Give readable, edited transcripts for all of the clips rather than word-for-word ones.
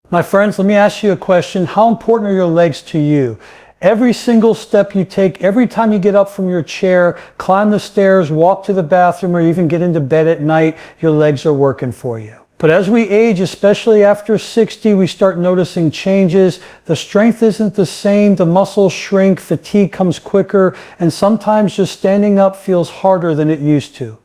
My friends, let me ask you a question. How important are your legs to you? Every single step you take, every time you get up from your chair, climb the stairs, walk to the bathroom, or even get into bed at night, your legs are working for you. But as we age, especially after 60, we start noticing changes. The strength isn't the same, the muscles shrink, fatigue comes quicker, and sometimes just standing up feels harder than it used to.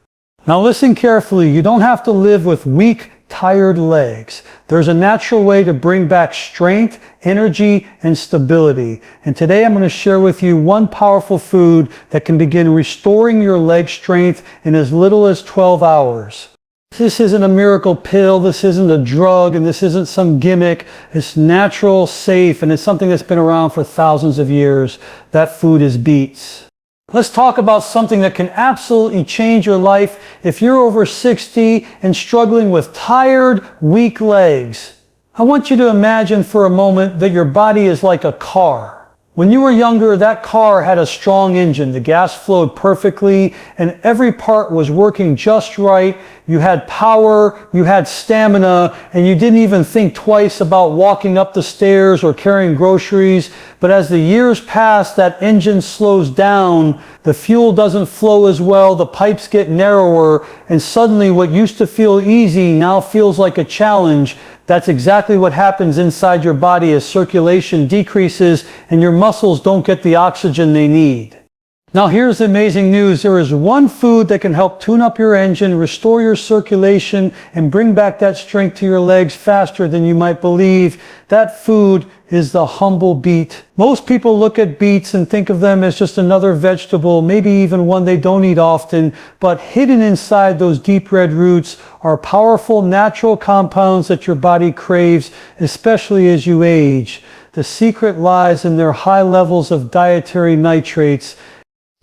Now listen carefully, you don't have to live with weak, tired legs. There's a natural way to bring back strength, energy, and stability. And today I'm going to share with you one powerful food that can begin restoring your leg strength in as little as 12 hours. This isn't a miracle pill, this isn't a drug, and this isn't some gimmick. It's natural, safe, and it's something that's been around for thousands of years. That food is beets. Let's talk about something that can absolutely change your life if you're over 60 and struggling with tired, weak legs. I want you to imagine for a moment that your body is like a car. When you were younger, that car had a strong engine. The gas flowed perfectly and every part was working just right. You had power, you had stamina, and you didn't even think twice about walking up the stairs or carrying groceries. But as the years pass, that engine slows down, the fuel doesn't flow as well, the pipes get narrower, and suddenly what used to feel easy now feels like a challenge. That's exactly what happens inside your body as circulation decreases and your muscles don't get the oxygen they need. Now here's the amazing news. There is one food that can help tune up your engine, restore your circulation, and bring back that strength to your legs faster than you might believe. That food is the humble beet. Most people look at beets and think of them as just another vegetable, maybe even one they don't eat often, but hidden inside those deep red roots are powerful natural compounds that your body craves, especially as you age. The secret lies in their high levels of dietary nitrates.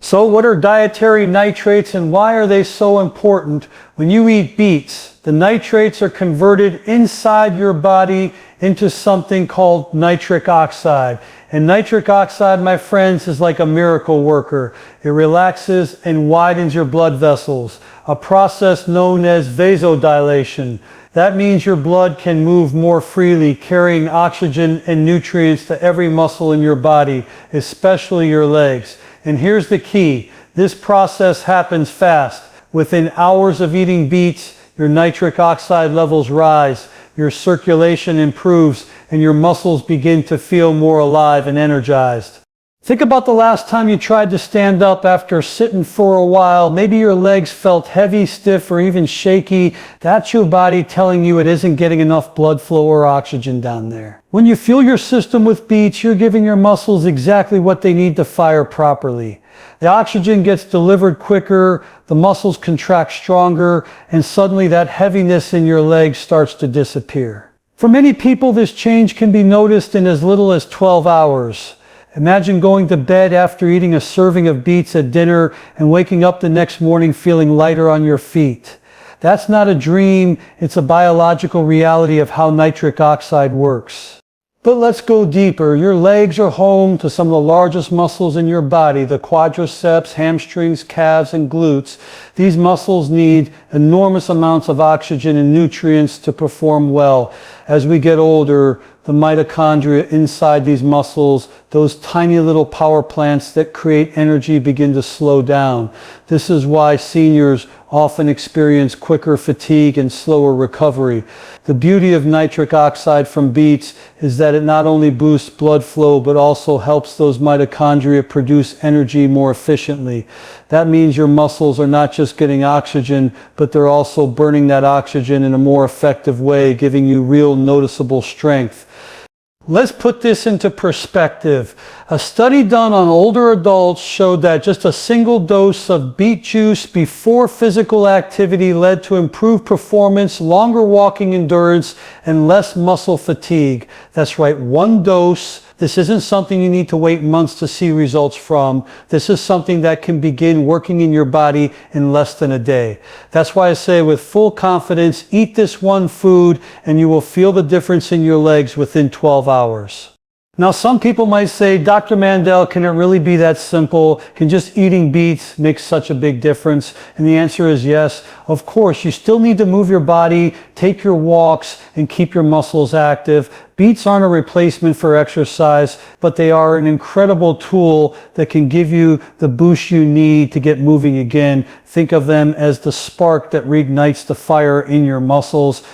So what are dietary nitrates and why are they so important? When you eat beets, the nitrates are converted inside your body into something called nitric oxide. And nitric oxide, my friends, is like a miracle worker. It relaxes and widens your blood vessels, a process known as vasodilation. That means your blood can move more freely, carrying oxygen and nutrients to every muscle in your body, especially your legs. And here's the key. This process happens fast. Within hours of eating beets, your nitric oxide levels rise, your circulation improves, and your muscles begin to feel more alive and energized. Think about the last time you tried to stand up after sitting for a while. Maybe your legs felt heavy, stiff, or even shaky. That's your body telling you it isn't getting enough blood flow or oxygen down there. When you fuel your system with beets, you're giving your muscles exactly what they need to fire properly. The oxygen gets delivered quicker, the muscles contract stronger, and suddenly that heaviness in your legs starts to disappear. For many people, this change can be noticed in as little as 12 hours. Imagine going to bed after eating a serving of beets at dinner and waking up the next morning feeling lighter on your feet. That's not a dream, it's a biological reality of how nitric oxide works. But let's go deeper. Your legs are home to some of the largest muscles in your body, the quadriceps, hamstrings, calves, and glutes. These muscles need enormous amounts of oxygen and nutrients to perform well. As we get older, the mitochondria inside these muscles, those tiny little power plants that create energy, begin to slow down. This is why seniors often experience quicker fatigue and slower recovery. The beauty of nitric oxide from beets is that it not only boosts blood flow, but also helps those mitochondria produce energy more efficiently. That means your muscles are not just getting oxygen, but they're also burning that oxygen in a more effective way, giving you real noticeable strength. Let's put this into perspective. A study done on older adults showed that just a single dose of beet juice before physical activity led to improved performance, longer walking endurance, and less muscle fatigue. That's right, one dose. This isn't something you need to wait months to see results from. This is something that can begin working in your body in less than a day. That's why I say with full confidence, eat this one food and you will feel the difference in your legs within 12 hours. Now, some people might say, Dr. Mandell, can it really be that simple? Can just eating beets make such a big difference? And the answer is yes. Of course, you still need to move your body, take your walks, and keep your muscles active. Beets aren't a replacement for exercise, but they are an incredible tool that can give you the boost you need to get moving again. Think of them as the spark that reignites the fire in your muscles.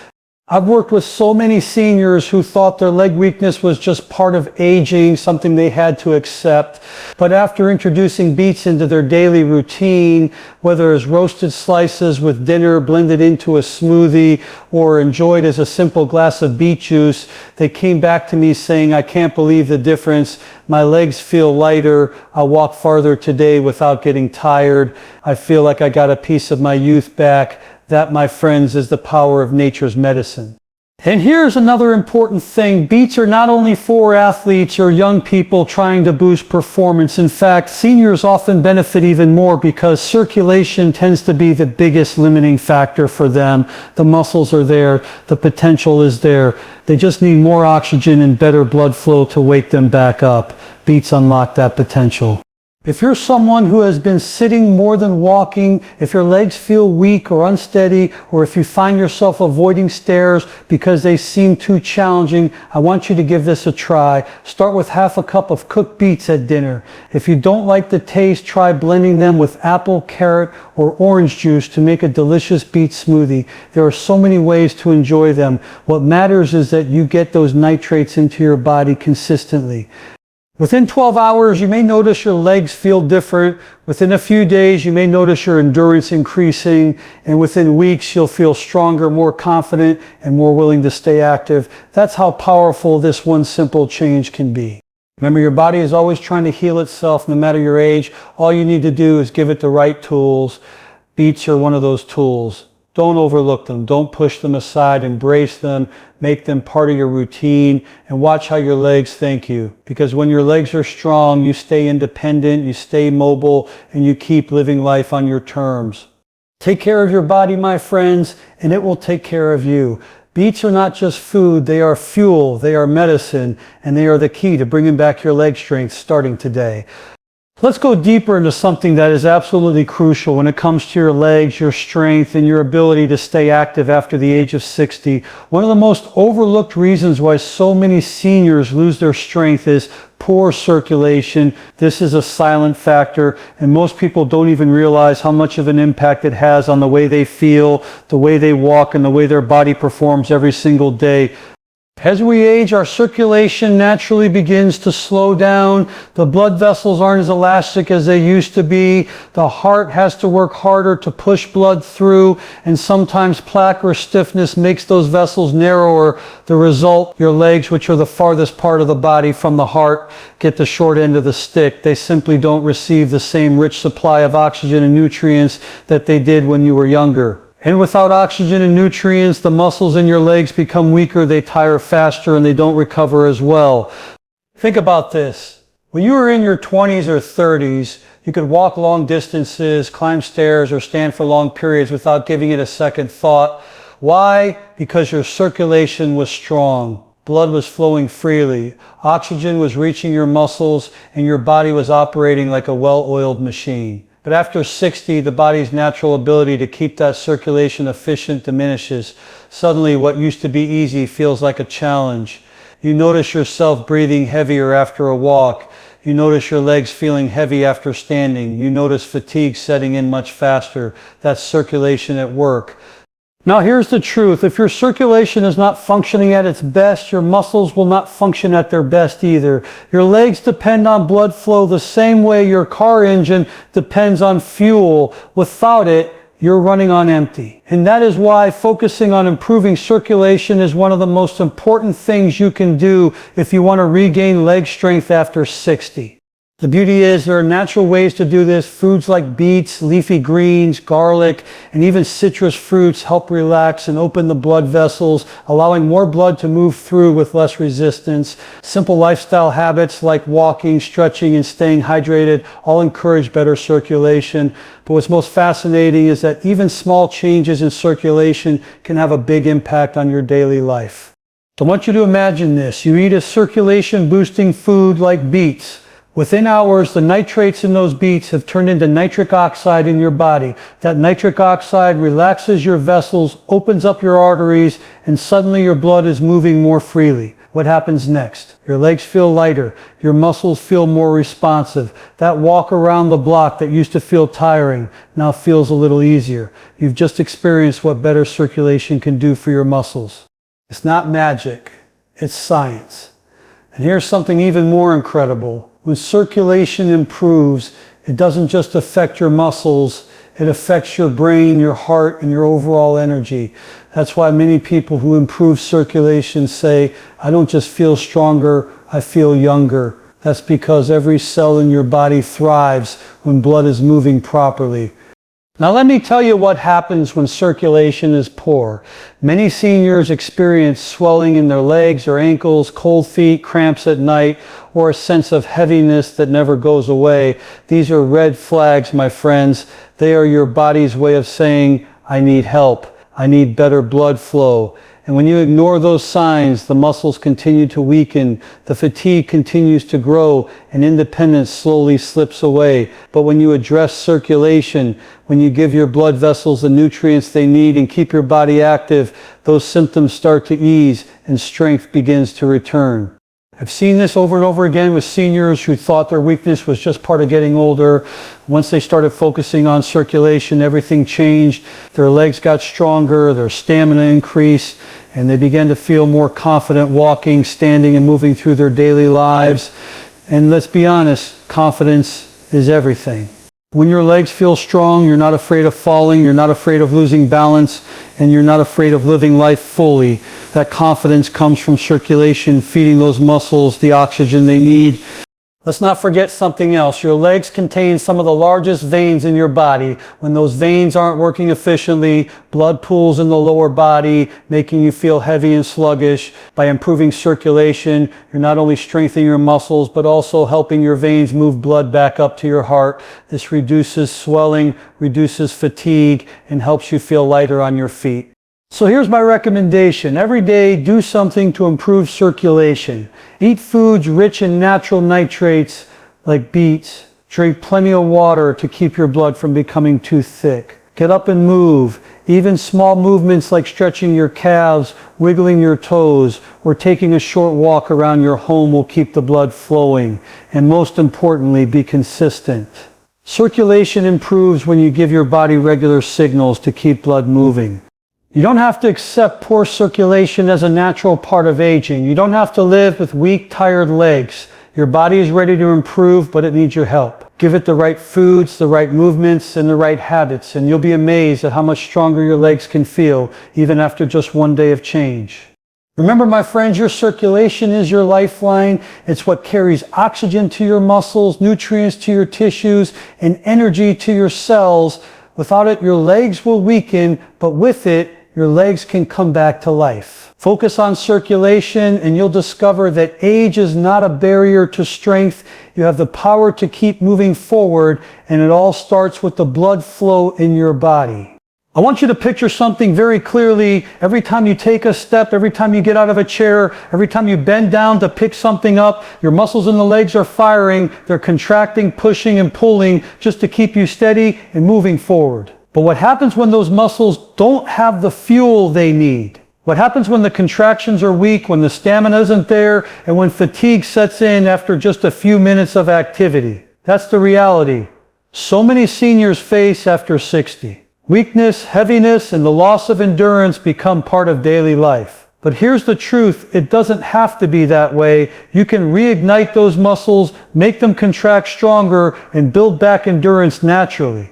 I've worked with so many seniors who thought their leg weakness was just part of aging, something they had to accept. But after introducing beets into their daily routine, whether as roasted slices with dinner, blended into a smoothie, or enjoyed as a simple glass of beet juice, they came back to me saying, I can't believe the difference. My legs feel lighter. I walk farther today without getting tired. I feel like I got a piece of my youth back. That, my friends, is the power of nature's medicine. And here's another important thing. Beets are not only for athletes or young people trying to boost performance. In fact, seniors often benefit even more because circulation tends to be the biggest limiting factor for them. The muscles are there. The potential is there. They just need more oxygen and better blood flow to wake them back up. Beets unlock that potential. If you're someone who has been sitting more than walking, if your legs feel weak or unsteady, or if you find yourself avoiding stairs because they seem too challenging, I want you to give this a try. Start with half a cup of cooked beets at dinner. If you don't like the taste, try blending them with apple, carrot, or orange juice to make a delicious beet smoothie. There are so many ways to enjoy them. What matters is that you get those nitrates into your body consistently. Within 12 hours, you may notice your legs feel different. Within a few days, you may notice your endurance increasing. And within weeks, you'll feel stronger, more confident, and more willing to stay active. That's how powerful this one simple change can be. Remember, your body is always trying to heal itself no matter your age. All you need to do is give it the right tools. Beets are one of those tools. Don't overlook them. Don't push them aside. Embrace them. Make them part of your routine and watch how your legs thank you. Because when your legs are strong, you stay independent, you stay mobile, and you keep living life on your terms. Take care of your body, my friends, and it will take care of you. Beets are not just food. They are fuel. They are medicine, and they are the key to bringing back your leg strength starting today. Let's go deeper into something that is absolutely crucial when it comes to your legs, your strength, and your ability to stay active after the age of 60. One of the most overlooked reasons why so many seniors lose their strength is poor circulation. This is a silent factor, and most people don't even realize how much of an impact it has on the way they feel, the way they walk, and the way their body performs every single day. As we age, our circulation naturally begins to slow down. The blood vessels aren't as elastic as they used to be. The heart has to work harder to push blood through, and sometimes plaque or stiffness makes those vessels narrower. The result, your legs, which are the farthest part of the body from the heart, get the short end of the stick. They simply don't receive the same rich supply of oxygen and nutrients that they did when you were younger. And without oxygen and nutrients, the muscles in your legs become weaker, they tire faster, and they don't recover as well. Think about this. When you were in your 20s or 30s, you could walk long distances, climb stairs, or stand for long periods without giving it a second thought. Why? Because your circulation was strong. Blood was flowing freely. Oxygen was reaching your muscles, and your body was operating like a well-oiled machine. But after 60, the body's natural ability to keep that circulation efficient diminishes. Suddenly, what used to be easy feels like a challenge. You notice yourself breathing heavier after a walk. You notice your legs feeling heavy after standing. You notice fatigue setting in much faster. That's circulation at work. Now here's the truth. If your circulation is not functioning at its best, your muscles will not function at their best either. Your legs depend on blood flow the same way your car engine depends on fuel. Without it, you're running on empty. And that is why focusing on improving circulation is one of the most important things you can do if you want to regain leg strength after 60. The beauty is there are natural ways to do this. Foods like beets, leafy greens, garlic, and even citrus fruits help relax and open the blood vessels, allowing more blood to move through with less resistance. Simple lifestyle habits like walking, stretching, and staying hydrated all encourage better circulation. But what's most fascinating is that even small changes in circulation can have a big impact on your daily life. I want you to imagine this. You eat a circulation boosting food like beets. Within hours, the nitrates in those beets have turned into nitric oxide in your body. That nitric oxide relaxes your vessels, opens up your arteries, and suddenly your blood is moving more freely. What happens next? Your legs feel lighter. Your muscles feel more responsive. That walk around the block that used to feel tiring now feels a little easier. You've just experienced what better circulation can do for your muscles. It's not magic, it's science. And here's something even more incredible. When circulation improves, it doesn't just affect your muscles, it affects your brain, your heart, and your overall energy. That's why many people who improve circulation say, I don't just feel stronger, I feel younger. That's because every cell in your body thrives when blood is moving properly. Now let me tell you what happens when circulation is poor. Many seniors experience swelling in their legs or ankles, cold feet, cramps at night, or a sense of heaviness that never goes away. These are red flags, my friends. They are your body's way of saying, I need help. I need better blood flow. And when you ignore those signs, the muscles continue to weaken, the fatigue continues to grow, and independence slowly slips away. But when you address circulation, when you give your blood vessels the nutrients they need and keep your body active, those symptoms start to ease and strength begins to return. I've seen this over and over again with seniors who thought their weakness was just part of getting older. Once they started focusing on circulation, everything changed. Their legs got stronger, their stamina increased, and they began to feel more confident walking, standing, and moving through their daily lives. And let's be honest, confidence is everything. When your legs feel strong, you're not afraid of falling, you're not afraid of losing balance, and you're not afraid of living life fully. That confidence comes from circulation, feeding those muscles the oxygen they need. Let's not forget something else. Your legs contain some of the largest veins in your body. When those veins aren't working efficiently, blood pools in the lower body, making you feel heavy and sluggish. By improving circulation, you're not only strengthening your muscles, but also helping your veins move blood back up to your heart. This reduces swelling, reduces fatigue, and helps you feel lighter on your feet. So here's my recommendation. Every day, do something to improve circulation. Eat foods rich in natural nitrates like beets. Drink plenty of water to keep your blood from becoming too thick. Get up and move. Even small movements like stretching your calves, wiggling your toes, or taking a short walk around your home will keep the blood flowing. And most importantly, be consistent. Circulation improves when you give your body regular signals to keep blood moving. You don't have to accept poor circulation as a natural part of aging. You don't have to live with weak, tired legs. Your body is ready to improve, but it needs your help. Give it the right foods, the right movements, and the right habits, and you'll be amazed at how much stronger your legs can feel, even after just one day of change. Remember, my friends, your circulation is your lifeline. It's what carries oxygen to your muscles, nutrients to your tissues, and energy to your cells. Without it, your legs will weaken, but with it, your legs can come back to life. Focus on circulation and you'll discover that age is not a barrier to strength. You have the power to keep moving forward, and it all starts with the blood flow in your body. I want you to picture something very clearly. Every time you take a step, every time you get out of a chair, every time you bend down to pick something up, your muscles in the legs are firing. They're contracting, pushing, and pulling just to keep you steady and moving forward. But what happens when those muscles don't have the fuel they need? What happens when the contractions are weak, when the stamina isn't there, and when fatigue sets in after just a few minutes of activity? That's the reality so many seniors face after 60. Weakness, heaviness, and the loss of endurance become part of daily life. But here's the truth, it doesn't have to be that way. You can reignite those muscles, make them contract stronger, and build back endurance naturally.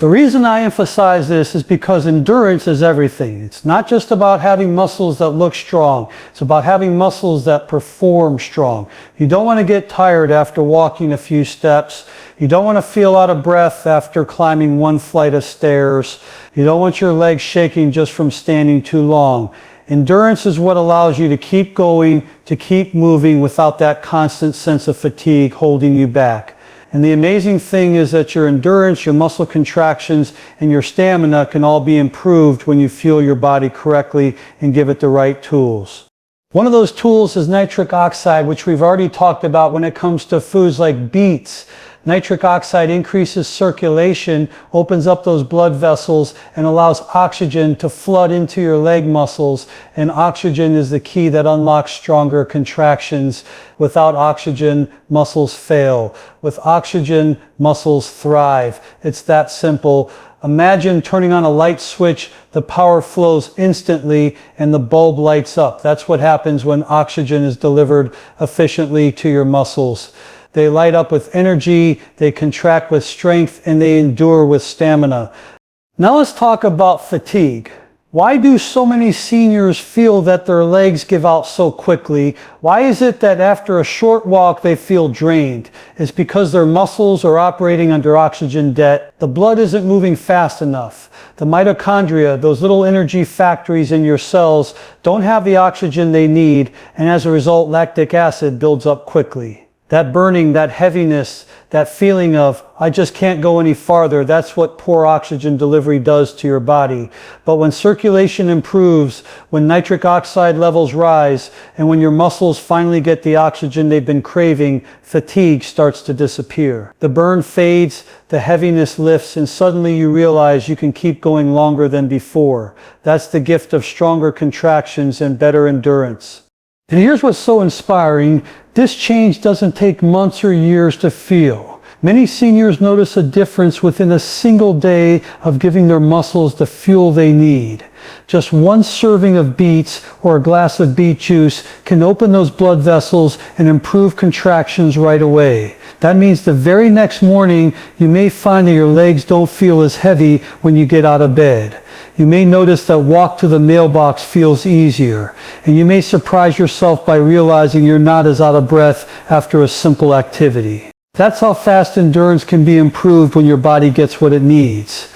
The reason I emphasize this is because endurance is everything. It's not just about having muscles that look strong. It's about having muscles that perform strong. You don't want to get tired after walking a few steps. You don't want to feel out of breath after climbing one flight of stairs. You don't want your legs shaking just from standing too long. Endurance is what allows you to keep going, to keep moving without that constant sense of fatigue holding you back. And the amazing thing is that your endurance, your muscle contractions, and your stamina can all be improved when you fuel your body correctly and give it the right tools. One of those tools is nitric oxide, which we've already talked about when it comes to foods like beets. Nitric oxide increases circulation, opens up those blood vessels, and allows oxygen to flood into your leg muscles. And oxygen is the key that unlocks stronger contractions. Without oxygen, muscles fail. With oxygen, muscles thrive. It's that simple. Imagine turning on a light switch, the power flows instantly and the bulb lights up. That's what happens when oxygen is delivered efficiently to your muscles. They light up with energy, they contract with strength, and they endure with stamina. Now let's talk about fatigue. Why do so many seniors feel that their legs give out so quickly? Why is it that after a short walk they feel drained? It's because their muscles are operating under oxygen debt. The blood isn't moving fast enough. The mitochondria, those little energy factories in your cells, don't have the oxygen they need, and as a result, lactic acid builds up quickly. That burning, that heaviness, that feeling of, I just can't go any farther, that's what poor oxygen delivery does to your body. But when circulation improves, when nitric oxide levels rise, and when your muscles finally get the oxygen they've been craving, fatigue starts to disappear. The burn fades, the heaviness lifts, and suddenly you realize you can keep going longer than before. That's the gift of stronger contractions and better endurance. And here's what's so inspiring. This change doesn't take months or years to feel. Many seniors notice a difference within a single day of giving their muscles the fuel they need. Just one serving of beets or a glass of beet juice can open those blood vessels and improve contractions right away. That means the very next morning you may find that your legs don't feel as heavy when you get out of bed. You may notice that walk to the mailbox feels easier, and you may surprise yourself by realizing you're not as out of breath after a simple activity. That's how fast endurance can be improved when your body gets what it needs.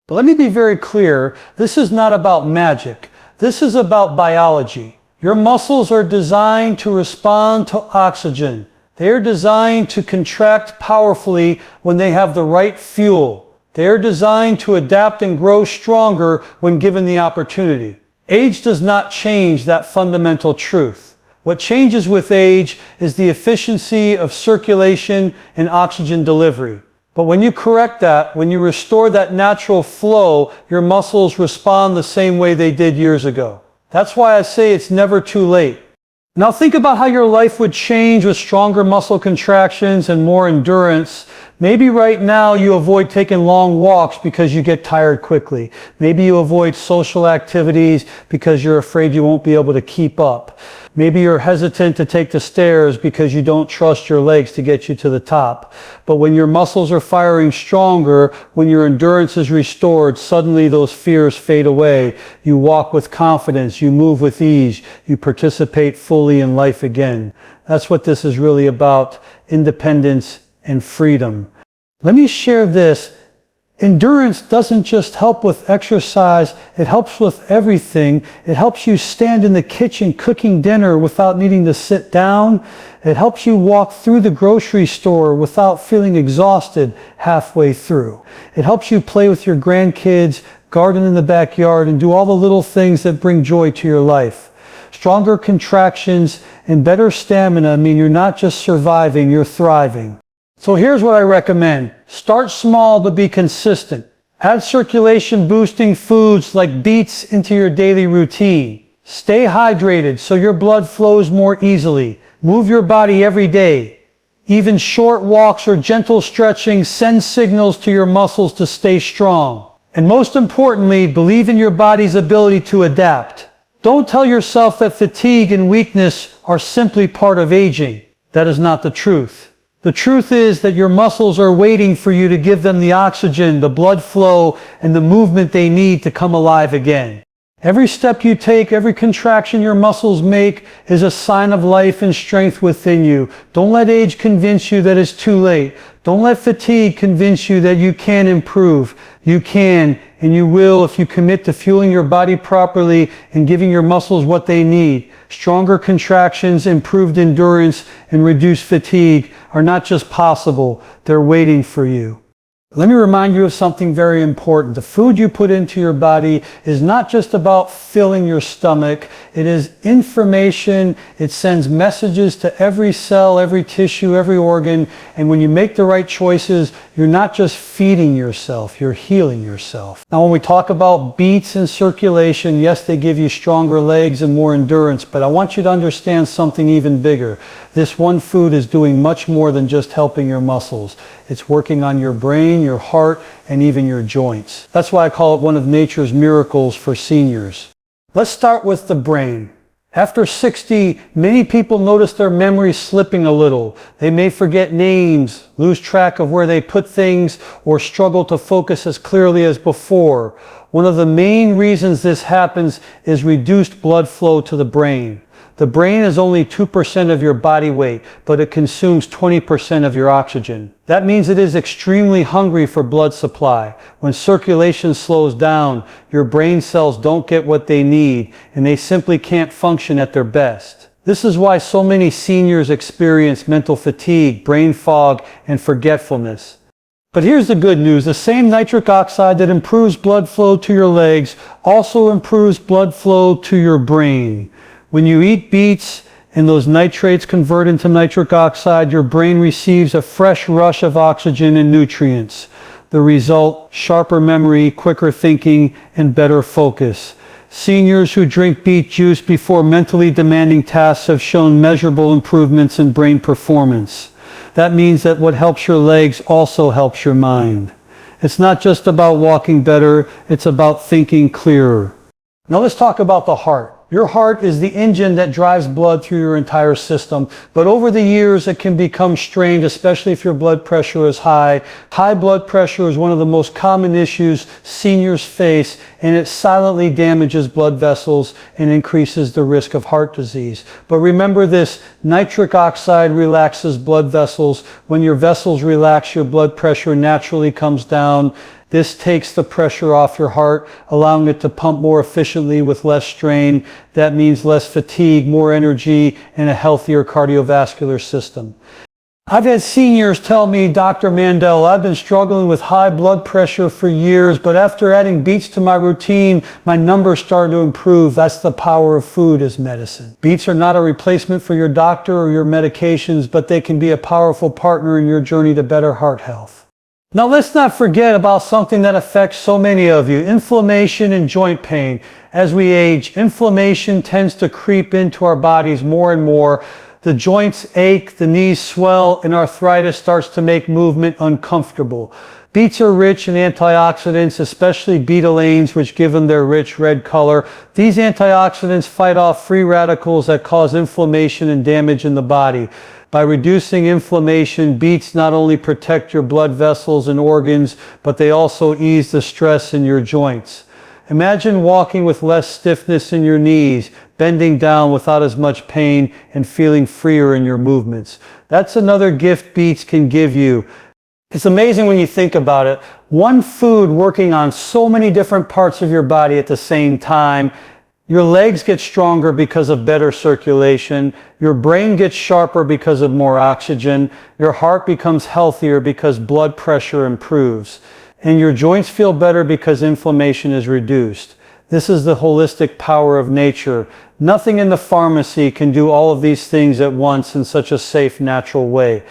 But let me be very clear, this is not about magic. This is about biology. Your muscles are designed to respond to oxygen. They are designed to contract powerfully when they have the right fuel. They are designed to adapt and grow stronger when given the opportunity. Age does not change that fundamental truth. What changes with age is the efficiency of circulation and oxygen delivery. But when you correct that, when you restore that natural flow, your muscles respond the same way they did years ago. That's why I say it's never too late. Now think about how your life would change with stronger muscle contractions and more endurance. Maybe right now you avoid taking long walks because you get tired quickly. Maybe you avoid social activities because you're afraid you won't be able to keep up. Maybe you're hesitant to take the stairs because you don't trust your legs to get you to the top. But when your muscles are firing stronger, when your endurance is restored, suddenly those fears fade away. You walk with confidence, you move with ease, you participate fully in life again. That's what this is really about, independence and freedom. Let me share this. Endurance doesn't just help with exercise, it helps with everything. It helps you stand in the kitchen cooking dinner without needing to sit down. It helps you walk through the grocery store without feeling exhausted halfway through. It helps you play with your grandkids, garden in the backyard, and do all the little things that bring joy to your life. Stronger contractions and better stamina mean you're not just surviving, you're thriving. So here's what I recommend. Start small but be consistent. Add circulation boosting foods like beets into your daily routine. Stay hydrated so your blood flows more easily. Move your body every day. Even short walks or gentle stretching send signals to your muscles to stay strong. And most importantly, believe in your body's ability to adapt. Don't tell yourself that fatigue and weakness are simply part of aging. That is not the truth. The truth is that your muscles are waiting for you to give them the oxygen, the blood flow, and the movement they need to come alive again. Every step you take, every contraction your muscles make is a sign of life and strength within you. Don't let age convince you that it's too late. Don't let fatigue convince you that you can't improve. You can and you will if you commit to fueling your body properly and giving your muscles what they need. Stronger contractions, improved endurance, and reduced fatigue are not just possible, they're waiting for you. Let me remind you of something very important. The food you put into your body is not just about filling your stomach. It is information. It sends messages to every cell, every tissue, every organ. And when you make the right choices, you're not just feeding yourself, you're healing yourself. Now, when we talk about beets and circulation, yes, they give you stronger legs and more endurance, but I want you to understand something even bigger. This one food is doing much more than just helping your muscles. It's working on your brain, your heart, and even your joints. That's why I call it one of nature's miracles for seniors. Let's start with the brain. After 60, many people notice their memory slipping a little. They may forget names, lose track of where they put things, or struggle to focus as clearly as before. One of the main reasons this happens is reduced blood flow to the brain. The brain is only 2% of your body weight, but it consumes 20% of your oxygen. That means it is extremely hungry for blood supply. When circulation slows down, your brain cells don't get what they need, and they simply can't function at their best. This is why so many seniors experience mental fatigue, brain fog, and forgetfulness. But here's the good news. The same nitric oxide that improves blood flow to your legs also improves blood flow to your brain. When you eat beets and those nitrates convert into nitric oxide, your brain receives a fresh rush of oxygen and nutrients. The result, sharper memory, quicker thinking, and better focus. Seniors who drink beet juice before mentally demanding tasks have shown measurable improvements in brain performance. That means that what helps your legs also helps your mind. It's not just about walking better, it's about thinking clearer. Now let's talk about the heart. Your heart is the engine that drives blood through your entire system, but over the years it can become strained, especially if your blood pressure is high. High blood pressure is one of the most common issues seniors face, and it silently damages blood vessels and increases the risk of heart disease. But remember this, nitric oxide relaxes blood vessels. When your vessels relax, your blood pressure naturally comes down. This takes the pressure off your heart, allowing it to pump more efficiently with less strain. That means less fatigue, more energy, and a healthier cardiovascular system. I've had seniors tell me, Dr. Mandell, I've been struggling with high blood pressure for years, but after adding beets to my routine, my numbers started to improve. That's the power of food as medicine. Beets are not a replacement for your doctor or your medications, but they can be a powerful partner in your journey to better heart health. Now let's not forget about something that affects so many of you, inflammation and joint pain. As we age, inflammation tends to creep into our bodies more and more. The joints ache, the knees swell, and arthritis starts to make movement uncomfortable. Beets are rich in antioxidants, especially betalains, which give them their rich red color. These antioxidants fight off free radicals that cause inflammation and damage in the body. By reducing inflammation, beets not only protect your blood vessels and organs, but they also ease the stress in your joints. Imagine walking with less stiffness in your knees, bending down without as much pain, and feeling freer in your movements. That's another gift beets can give you. It's amazing when you think about it. One food working on so many different parts of your body at the same time. Your legs get stronger because of better circulation. Your brain gets sharper because of more oxygen. Your heart becomes healthier because blood pressure improves. And your joints feel better because inflammation is reduced. This is the holistic power of nature. Nothing in the pharmacy can do all of these things at once in such a safe, natural way.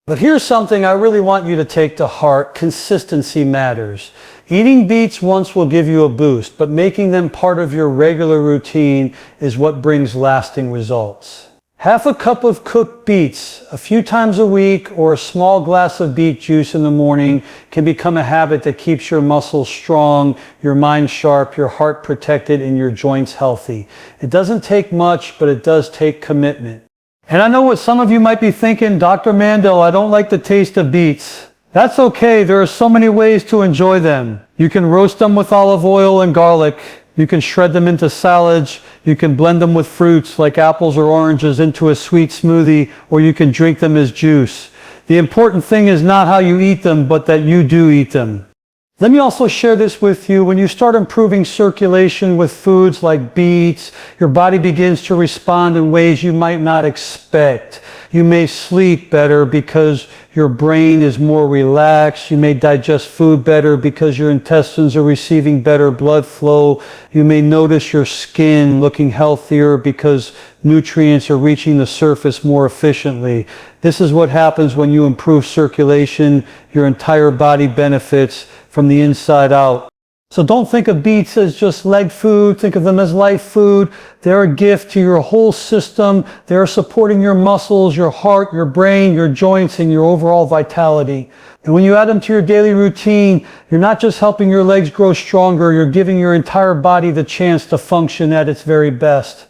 But here's something I really want you to take to heart. Consistency matters. Eating beets once will give you a boost, but making them part of your regular routine is what brings lasting results. Half a cup of cooked beets a few times a week or a small glass of beet juice in the morning can become a habit that keeps your muscles strong, your mind sharp, your heart protected, and your joints healthy. It doesn't take much, but it does take commitment. And I know what some of you might be thinking, Dr. Mandell, I don't like the taste of beets. That's okay, there are so many ways to enjoy them. You can roast them with olive oil and garlic. You can shred them into salads. You can blend them with fruits like apples or oranges into a sweet smoothie, or you can drink them as juice. The important thing is not how you eat them, but that you do eat them. Let me also share this with you. When you start improving circulation with foods like beets, your body begins to respond in ways you might not expect. You may sleep better because your brain is more relaxed. You may digest food better because your intestines are receiving better blood flow. You may notice your skin looking healthier because nutrients are reaching the surface more efficiently. This is what happens when you improve circulation. Your entire body benefits from the inside out. So don't think of beets as just leg food. Think of them as life food. They're a gift to your whole system. They're supporting your muscles, your heart, your brain, your joints, and your overall vitality. And when you add them to your daily routine, you're not just helping your legs grow stronger, you're giving your entire body the chance to function at its very best.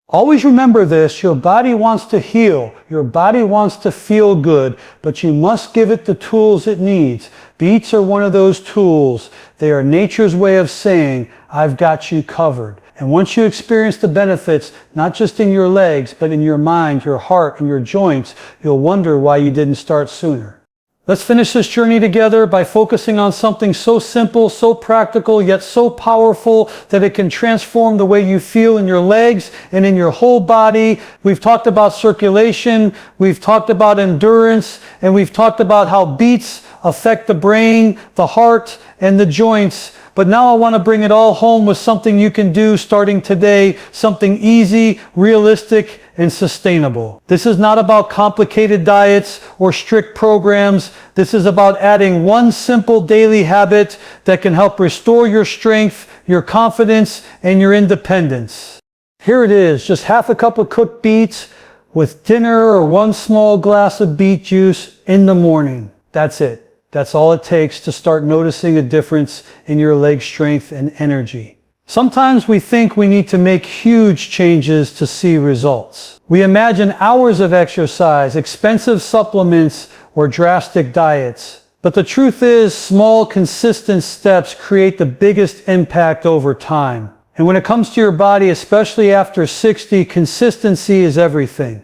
Always remember this, your body wants to heal, your body wants to feel good, but you must give it the tools it needs. Beets are one of those tools. They are nature's way of saying, I've got you covered. And once you experience the benefits, not just in your legs, but in your mind, your heart, and your joints, you'll wonder why you didn't start sooner. Let's finish this journey together by focusing on something so simple, so practical, yet so powerful that it can transform the way you feel in your legs and in your whole body. We've talked about circulation, we've talked about endurance, and we've talked about how beets affect the brain, the heart, and the joints. But now I want to bring it all home with something you can do starting today, something easy, realistic, and sustainable. This is not about complicated diets or strict programs. This is about adding one simple daily habit that can help restore your strength, your confidence, and your independence. Here it is, just half a cup of cooked beets with dinner or one small glass of beet juice in the morning. That's it. That's all it takes to start noticing a difference in your leg strength and energy. Sometimes we think we need to make huge changes to see results. We imagine hours of exercise, expensive supplements, or drastic diets. But the truth is, small, consistent steps create the biggest impact over time. And when it comes to your body, especially after 60, consistency is everything.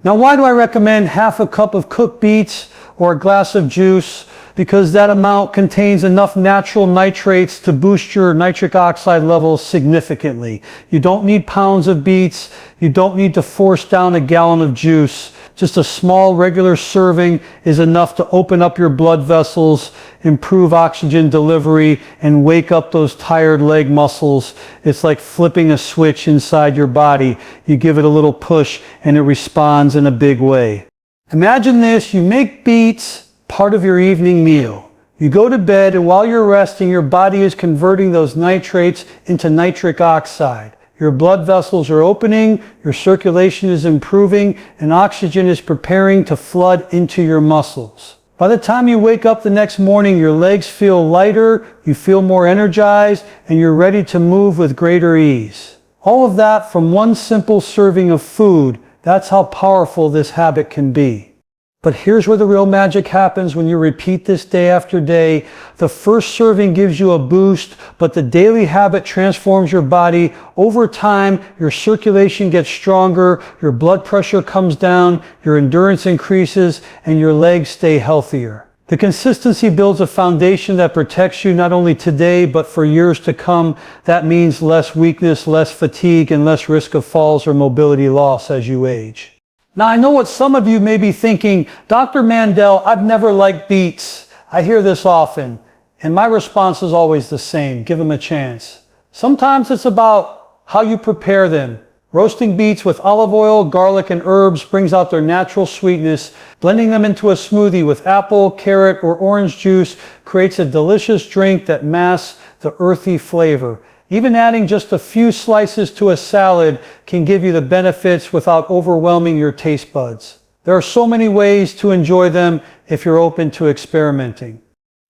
Now, why do I recommend half a cup of cooked beets or a glass of juice? Because that amount contains enough natural nitrates to boost your nitric oxide levels significantly. You don't need pounds of beets. You don't need to force down a gallon of juice. Just a small regular serving is enough to open up your blood vessels, improve oxygen delivery, and wake up those tired leg muscles. It's like flipping a switch inside your body. You give it a little push and it responds in a big way. Imagine this, you make beets part of your evening meal. You go to bed, and while you're resting, your body is converting those nitrates into nitric oxide. Your blood vessels are opening, your circulation is improving, and oxygen is preparing to flood into your muscles. By the time you wake up the next morning, your legs feel lighter, you feel more energized, and you're ready to move with greater ease. All of that from one simple serving of food. That's how powerful this habit can be. But here's where the real magic happens when you repeat this day after day. The first serving gives you a boost, but the daily habit transforms your body. Over time, your circulation gets stronger, your blood pressure comes down, your endurance increases, and your legs stay healthier. The consistency builds a foundation that protects you not only today, but for years to come. That means less weakness, less fatigue, and less risk of falls or mobility loss as you age. Now, I know what some of you may be thinking, Dr. Mandell, I've never liked beets. I hear this often, and my response is always the same, give them a chance. Sometimes it's about how you prepare them. Roasting beets with olive oil, garlic, and herbs brings out their natural sweetness. Blending them into a smoothie with apple, carrot, or orange juice creates a delicious drink that masks the earthy flavor. Even adding just a few slices to a salad can give you the benefits without overwhelming your taste buds. There are so many ways to enjoy them if you're open to experimenting.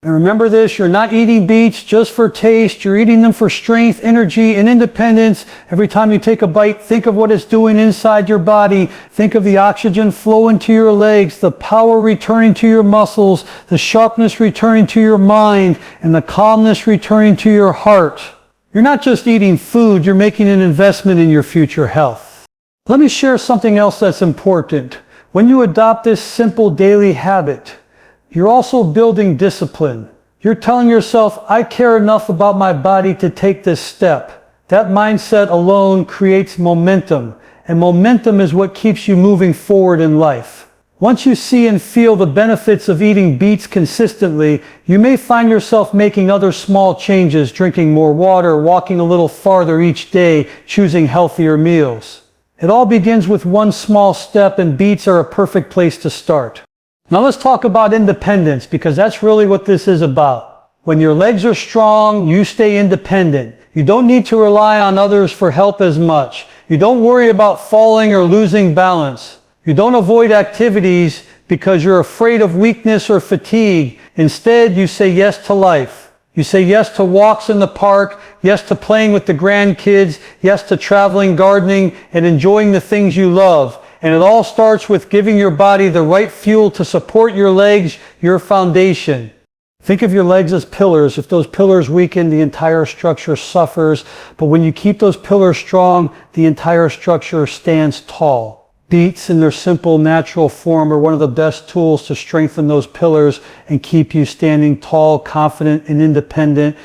And remember this, you're not eating beets just for taste. You're eating them for strength, energy, and independence. Every time you take a bite, think of what it's doing inside your body. Think of the oxygen flowing to your legs, the power returning to your muscles, the sharpness returning to your mind, and the calmness returning to your heart. You're not just eating food, you're making an investment in your future health. Let me share something else that's important. When you adopt this simple daily habit, you're also building discipline. You're telling yourself, I care enough about my body to take this step. That mindset alone creates momentum, and momentum is what keeps you moving forward in life. Once you see and feel the benefits of eating beets consistently, you may find yourself making other small changes, drinking more water, walking a little farther each day, choosing healthier meals. It all begins with one small step, and beets are a perfect place to start. Now let's talk about independence, because that's really what this is about. When your legs are strong, you stay independent. You don't need to rely on others for help as much. You don't worry about falling or losing balance. You don't avoid activities because you're afraid of weakness or fatigue. Instead, you say yes to life. You say yes to walks in the park, yes to playing with the grandkids, yes to traveling, gardening, and enjoying the things you love. And it all starts with giving your body the right fuel to support your legs, your foundation. Think of your legs as pillars. If those pillars weaken, the entire structure suffers. But when you keep those pillars strong, the entire structure stands tall. Beets in their simple, natural form are one of the best tools to strengthen those pillars and keep you standing tall, confident, and independent.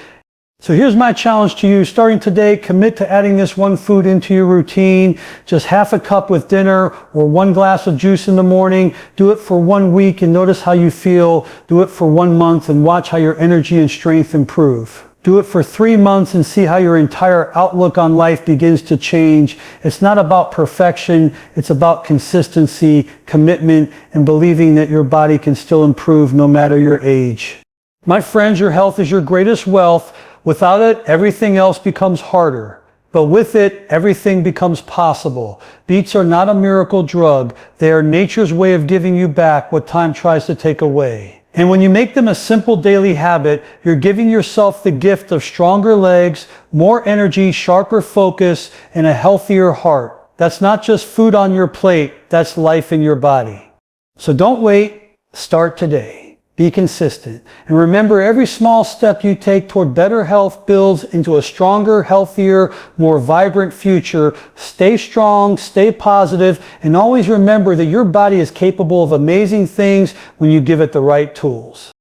So here's my challenge to you. Starting today, commit to adding this one food into your routine. Just half a cup with dinner or 1 glass of juice in the morning. Do it for 1 week and notice how you feel. Do it for 1 month and watch how your energy and strength improve. Do it for 3 months and see how your entire outlook on life begins to change. It's not about perfection. It's about consistency, commitment, and believing that your body can still improve no matter your age. My friends, your health is your greatest wealth. Without it, everything else becomes harder. But with it, everything becomes possible. Beets are not a miracle drug. They are nature's way of giving you back what time tries to take away. And when you make them a simple daily habit, you're giving yourself the gift of stronger legs, more energy, sharper focus, and a healthier heart. That's not just food on your plate, that's life in your body. So don't wait, start today. Be consistent. And remember, every small step you take toward better health builds into a stronger, healthier, more vibrant future. Stay strong, stay positive, and always remember that your body is capable of amazing things when you give it the right tools.